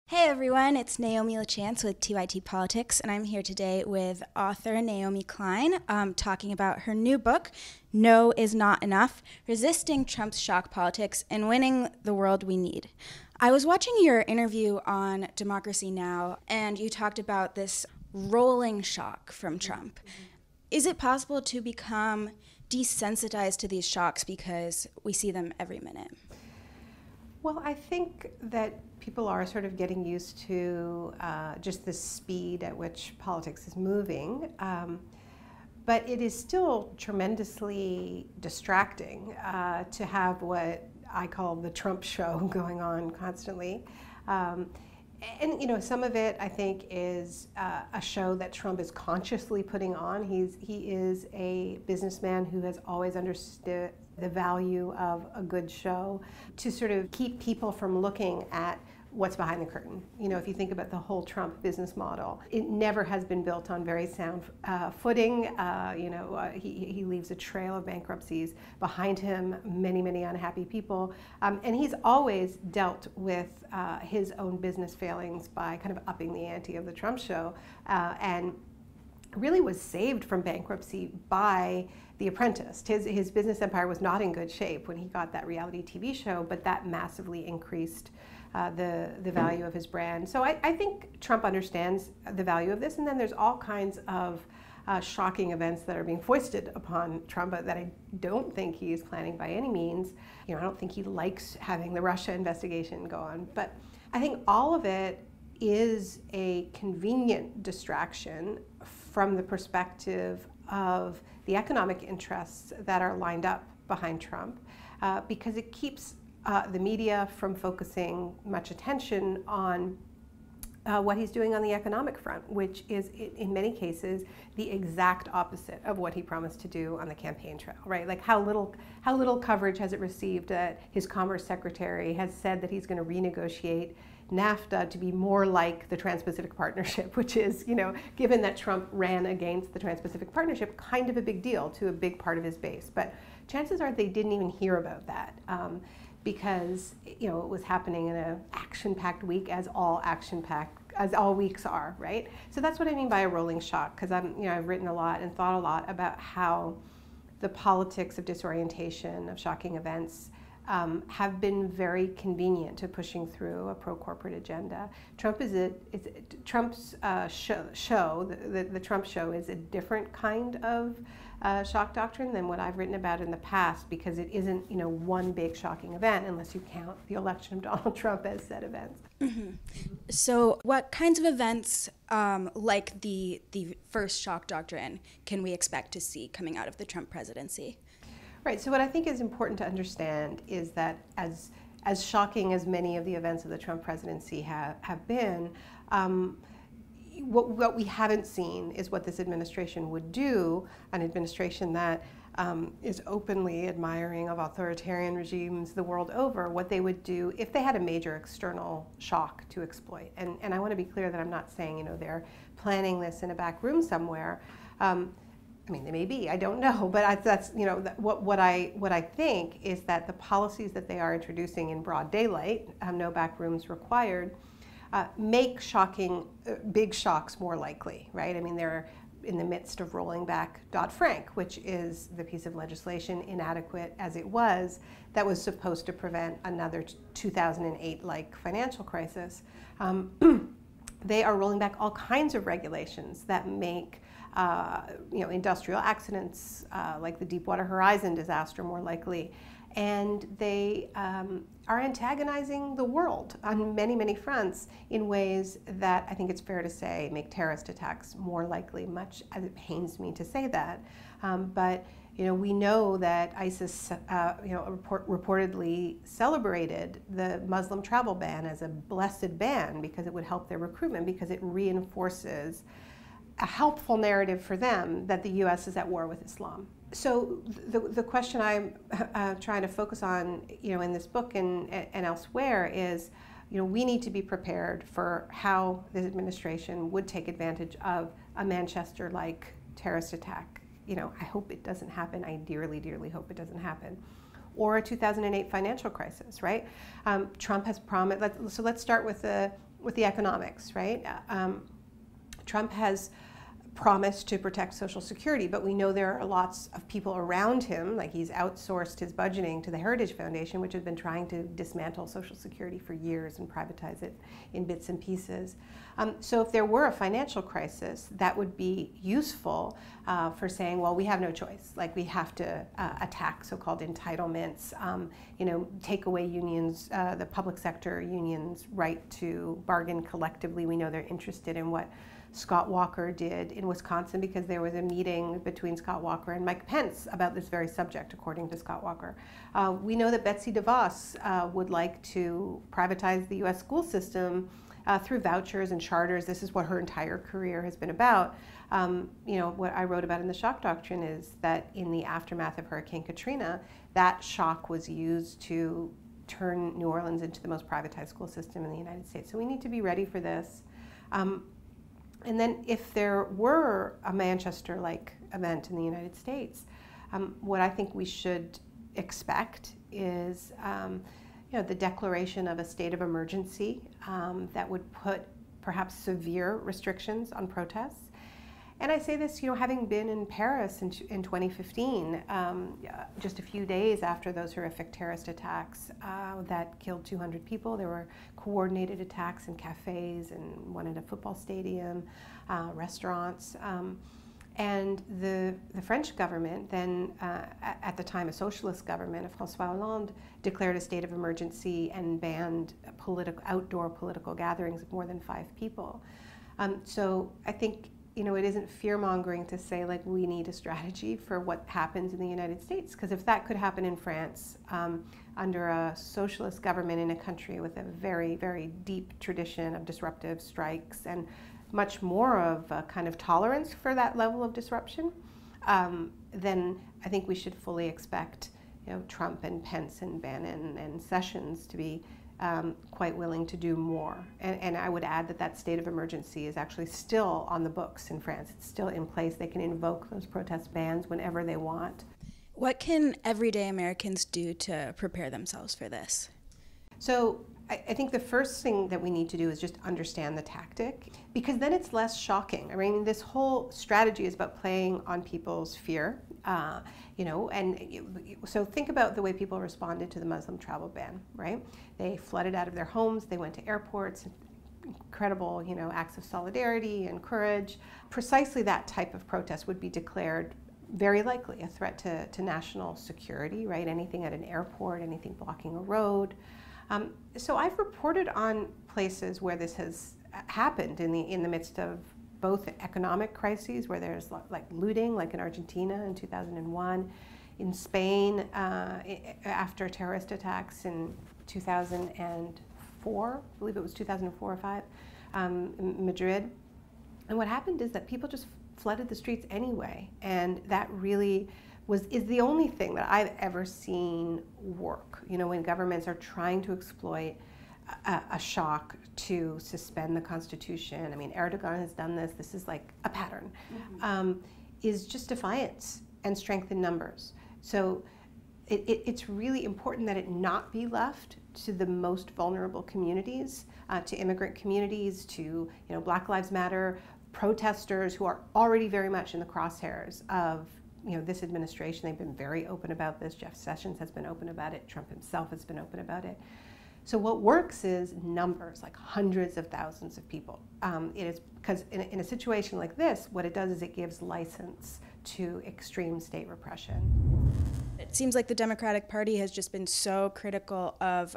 Hey everyone, it's Naomi Klein with TYT Politics, and I'm here today with author Naomi Klein talking about her new book, No Is Not Enough, Resisting Trump's Shock Politics and Winning the World We Need. I was watching your interview on Democracy Now!, and you talked about this rolling shock from Trump. Is it possible to become desensitized to these shocks because we see them every minute? Well, I think that people are sort of getting used to just the speed at which politics is moving. But it is still tremendously distracting to have what I call the Trump show going on constantly. And you know, some of it I think is a show that Trump is consciously putting on. He is a businessman who has always understood the value of a good show to sort of keep people from looking at what's behind the curtain. You know, if you think about the whole Trump business model, it never has been built on very sound footing. He leaves a trail of bankruptcies behind him, many unhappy people. And he's always dealt with his own business failings by kind of upping the ante of the Trump show, and really was saved from bankruptcy by The Apprentice. His business empire was not in good shape when he got that reality TV show, but that massively increased the value of his brand. So I think Trump understands the value of this, and then there's all kinds of shocking events that are being foisted upon Trump that I don't think he is planning by any means. You know, I don't think he likes having the Russia investigation go on, but I think all of it is a convenient distraction from the perspective of the economic interests that are lined up behind Trump, because it keeps the media from focusing much attention on what he's doing on the economic front, which is in many cases the exact opposite of what he promised to do on the campaign trail, right? Like how little coverage has it received that his Commerce Secretary has said that he's going to renegotiate NAFTA to be more like the Trans-Pacific Partnership, which is, you know, given that Trump ran against the Trans-Pacific Partnership, kind of a big deal to a big part of his base. But chances are they didn't even hear about that because, you know, it was happening in an action-packed week, as all weeks are, right? So that's what I mean by a rolling shock, because I've written a lot and thought a lot about how the politics of disorientation, of shocking events, have been very convenient to pushing through a pro-corporate agenda. Trump's show, the Trump show, is a different kind of shock doctrine than what I've written about in the past, because it isn't, you know, one big shocking event unless you count the election of Donald Trump as said events. Mm-hmm. So what kinds of events like the first shock doctrine can we expect to see coming out of the Trump presidency? Right, so what I think is important to understand is that as shocking as many of the events of the Trump presidency have been, what we haven't seen is what this administration would do, an administration that is openly admiring of authoritarian regimes the world over, what they would do if they had a major external shock to exploit. And I want to be clear that I'm not saying, you know, they're planning this in a back room somewhere. I mean, they may be, I don't know, but that's, you know, what I think is that the policies that they are introducing in broad daylight, no back rooms required, make big shocks more likely, right? I mean, they're in the midst of rolling back Dodd-Frank, which is the piece of legislation, inadequate as it was, that was supposed to prevent another 2008-like financial crisis. They are rolling back all kinds of regulations that make industrial accidents like the Deepwater Horizon disaster more likely. And they are antagonizing the world on many fronts in ways that I think it's fair to say make terrorist attacks more likely, much as it pains me to say that. But you know, we know that ISIS reportedly celebrated the Muslim travel ban as a blessed ban because it would help their recruitment, because it reinforces a helpful narrative for them that the U.S. is at war with Islam. So the question I'm trying to focus on, you know, in this book and elsewhere is, you know, we need to be prepared for how this administration would take advantage of a Manchester-like terrorist attack. You know, I hope it doesn't happen. I dearly hope it doesn't happen. Or a 2008 financial crisis, right? Trump has promised. So let's start with the with the economics, right? Trump has promised to protect Social Security, but we know there are lots of people around him, like he's outsourced his budgeting to the Heritage Foundation, which has been trying to dismantle Social Security for years and privatize it in bits and pieces. So if there were a financial crisis, that would be useful for saying, well, we have no choice. Like we have to attack so-called entitlements, take away unions, the public sector unions' right to bargain collectively. We know they're interested in what Scott Walker did in Wisconsin because there was a meeting between Scott Walker and Mike Pence about this very subject, according to Scott Walker. We know that Betsy DeVos would like to privatize the U.S. school system through vouchers and charters. This is what her entire career has been about. What I wrote about in the shock doctrine is that in the aftermath of Hurricane Katrina, that shock was used to turn New Orleans into the most privatized school system in the United States. So we need to be ready for this. And then if there were a Manchester-like event in the United States, what I think we should expect is the declaration of a state of emergency that would put perhaps severe restrictions on protests. And I say this, having been in Paris in 2015, just a few days after those horrific terrorist attacks that killed 200 people. There were coordinated attacks in cafes and one at a football stadium, restaurants. And the French government, then at the time a socialist government of François Hollande, declared a state of emergency and banned outdoor political gatherings of more than 5 people. So I think it isn't fear-mongering to say, like, we need a strategy for what happens in the United States, because if that could happen in France under a socialist government in a country with a very, very deep tradition of disruptive strikes and much more of a kind of tolerance for that level of disruption, then I think we should fully expect Trump and Pence and Bannon and Sessions to be quite willing to do more. And I would add that state of emergency is actually still on the books in France. It's still in place. They can invoke those protest bans whenever they want. What can everyday Americans do to prepare themselves for this? So I think the first thing that we need to do is just understand the tactic, because then it's less shocking. I mean, this whole strategy is about playing on people's fear, so think about the way people responded to the Muslim travel ban, right? They flooded out of their homes, they went to airports, incredible, acts of solidarity and courage. Precisely that type of protest would be declared very likely a threat to national security, right? Anything at an airport, anything blocking a road. So I've reported on places where this has happened in the midst of both economic crises, where there's like looting, like in Argentina in 2001, in Spain after terrorist attacks in 2004, I believe it was 2004 or 5, in Madrid. And what happened is that people just flooded the streets anyway, and that really is the only thing that I've ever seen work. When governments are trying to exploit a shock to suspend the Constitution. I mean, Erdogan has done this. This is like a pattern. Is just defiance and strength in numbers. So it's really important that it not be left to the most vulnerable communities, to immigrant communities, to Black Lives Matter protesters who are already very much in the crosshairs of this administration. They've been very open about this. Jeff Sessions has been open about it. Trump himself has been open about it. So what works is numbers, like hundreds of thousands of people. It is because in a situation like this, what it does is it gives license to extreme state repression. It seems like the Democratic Party has just been so critical of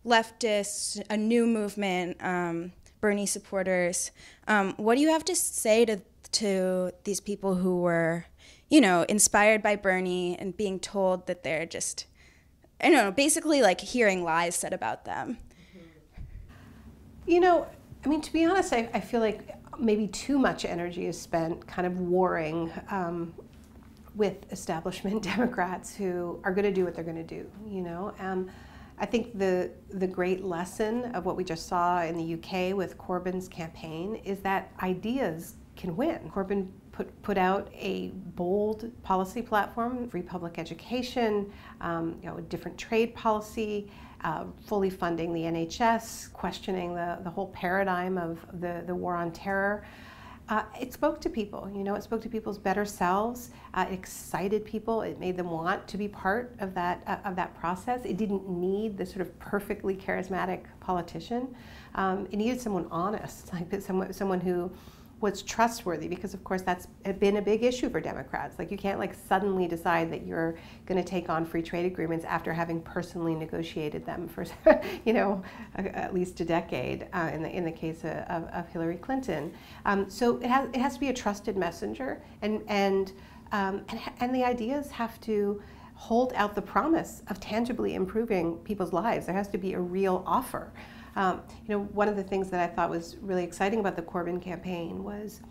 leftists, a new movement, Bernie supporters. What do you have to say to these people who were, inspired by Bernie and being told that they're just, basically like hearing lies said about them? To be honest, I feel like maybe too much energy is spent kind of warring with establishment Democrats who are going to do what they're going to do, I think the great lesson of what we just saw in the UK with Corbyn's campaign is that ideas can win. Corbyn put out a bold policy platform, free public education, a different trade policy, fully funding the NHS, questioning the whole paradigm of the war on terror. It spoke to people, it spoke to people's better selves. It excited people. It made them want to be part of that process. It didn't need the sort of perfectly charismatic politician. It needed someone honest, like someone who was trustworthy, because of course that's been a big issue for Democrats. Like, you can't suddenly decide that you're going to take on free trade agreements after having personally negotiated them for at least a decade in the case of Hillary Clinton. So it has to be a trusted messenger, and the ideas have to hold out the promise of tangibly improving people's lives. There has to be a real offer. One of the things that I thought was really exciting about the Corbyn campaign was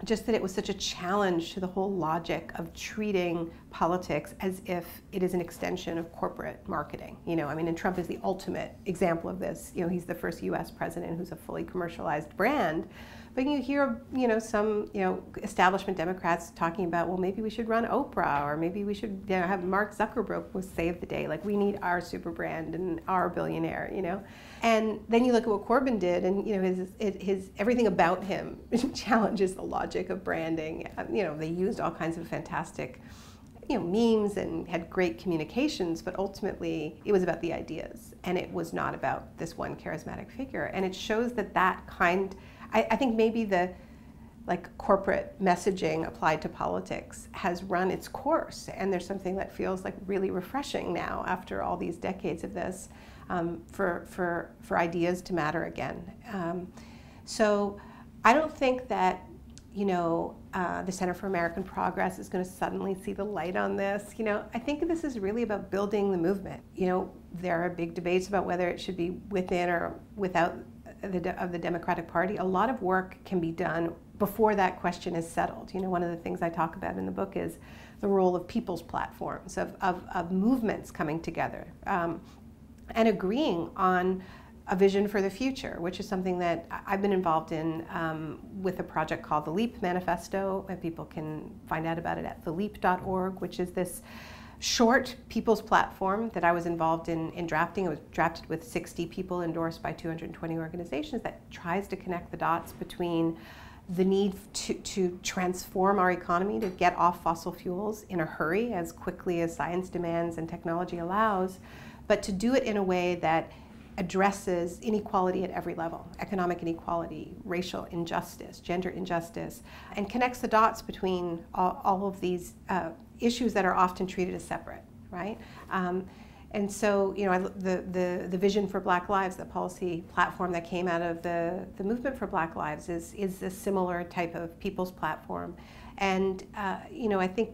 just that it was such a challenge to the whole logic of treating politics as if it is an extension of corporate marketing. And Trump is the ultimate example of this. He's the first U.S. president who's a fully commercialized brand. But you hear, some, establishment Democrats talking about, well, maybe we should run Oprah, or maybe we should, have Mark Zuckerberg save the day. Like, we need our super brand and our billionaire, And then you look at what Corbyn did, and his everything about him challenges the logic of branding. They used all kinds of fantastic, memes and had great communications, but ultimately it was about the ideas, and it was not about this one charismatic figure. And it shows that kind. I think maybe the corporate messaging applied to politics has run its course, and there's something that feels really refreshing now after all these decades of this, for ideas to matter again. So I don't think that the Center for American Progress is going to suddenly see the light on this. I think this is really about building the movement. There are big debates about whether it should be within or without of the Democratic Party. A lot of work can be done before that question is settled. One of the things I talk about in the book is the role of people's platforms, of movements coming together and agreeing on a vision for the future, which is something that I've been involved in with a project called the LEAP Manifesto, and people can find out about it at theleap.org, which is this short people's platform that I was involved in drafting. It was drafted with 60 people endorsed by 220 organizations, that tries to connect the dots between the need to transform our economy, to get off fossil fuels in a hurry as quickly as science demands and technology allows, but to do it in a way that addresses inequality at every level: economic inequality, racial injustice, gender injustice, and connects the dots between all of these issues that are often treated as separate, right? And so, the Vision for Black Lives, the policy platform that came out of the Movement for Black Lives, is a similar type of people's platform. And, I think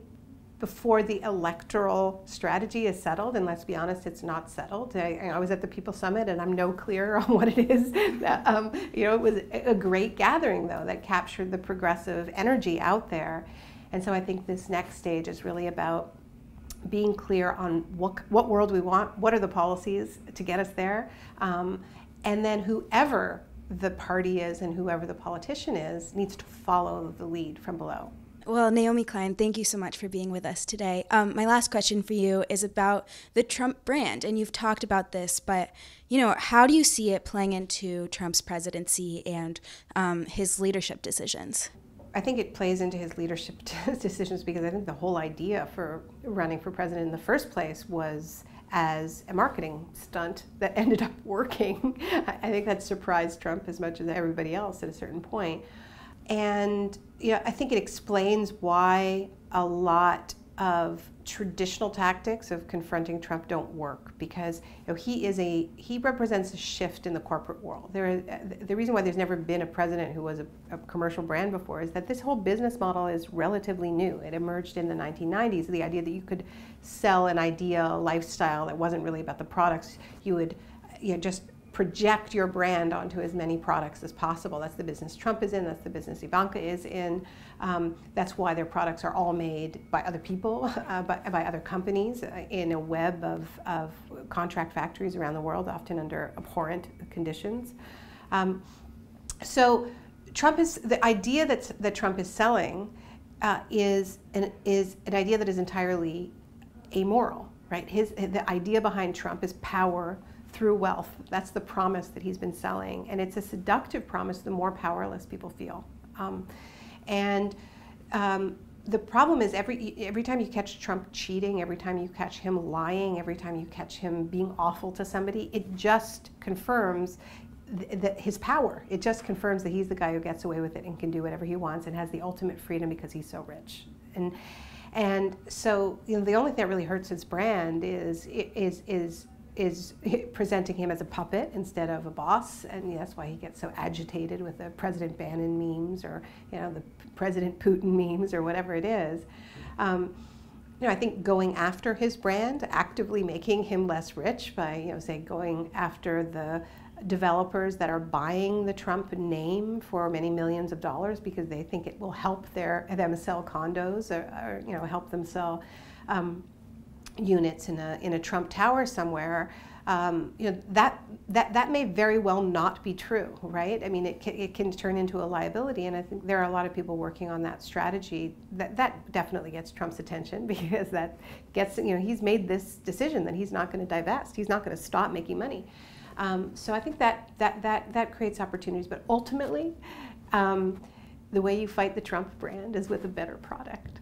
before the electoral strategy is settled, and let's be honest, it's not settled. I was at the People Summit, and I'm no clearer on what it is. It was a great gathering, though, that captured the progressive energy out there. And so I think this next stage is really about being clear on what world we want, what are the policies to get us there, and then whoever the party is and whoever the politician is needs to follow the lead from below. Well, Naomi Klein, thank you so much for being with us today. My last question for you is about the Trump brand, and you've talked about this, but how do you see it playing into Trump's presidency and his leadership decisions? I think it plays into his leadership decisions because I think the whole idea for running for president in the first place was as a marketing stunt that ended up working. I think that surprised Trump as much as everybody else at a certain point. And I think it explains why a lot of traditional tactics of confronting Trump don't work, because he represents a shift in the corporate world. The reason why there's never been a president who was a commercial brand before is that this whole business model is relatively new. It emerged in the 1990s, the idea that you could sell an idea, a lifestyle that wasn't really about the products. You would just project your brand onto as many products as possible. That's the business Trump is in, that's the business Ivanka is in. That's why their products are all made by other people, by other companies in a web of contract factories around the world, often under abhorrent conditions. So the idea that Trump is selling is an idea that is entirely amoral. right? The idea behind Trump is power through wealth. That's the promise that he's been selling, and it's a seductive promise the more powerless people feel. The problem is every time you catch Trump cheating, every time you catch him lying, every time you catch him being awful to somebody, it just confirms his power. It just confirms that he's the guy who gets away with it and can do whatever he wants and has the ultimate freedom because he's so rich. And so, you know, the only thing that really hurts his brand is presenting him as a puppet instead of a boss, and that's why he gets so agitated with the President Bannon memes, or you know, the President Putin memes, or whatever it is. You know, I think going after his brand, actively making him less rich by, you know, say going after the developers that are buying the Trump name for many millions of dollars because they think it will help them sell condos, or you know, help them sell units in a Trump tower somewhere. You know, that may very well not be true, right? I mean, it can turn into a liability, and I think there are a lot of people working on that strategy. That definitely gets Trump's attention, because that gets, you know, he's made this decision that he's not going to divest. He's not going to stop making money. So I think that creates opportunities, but ultimately, the way you fight the Trump brand is with a better product.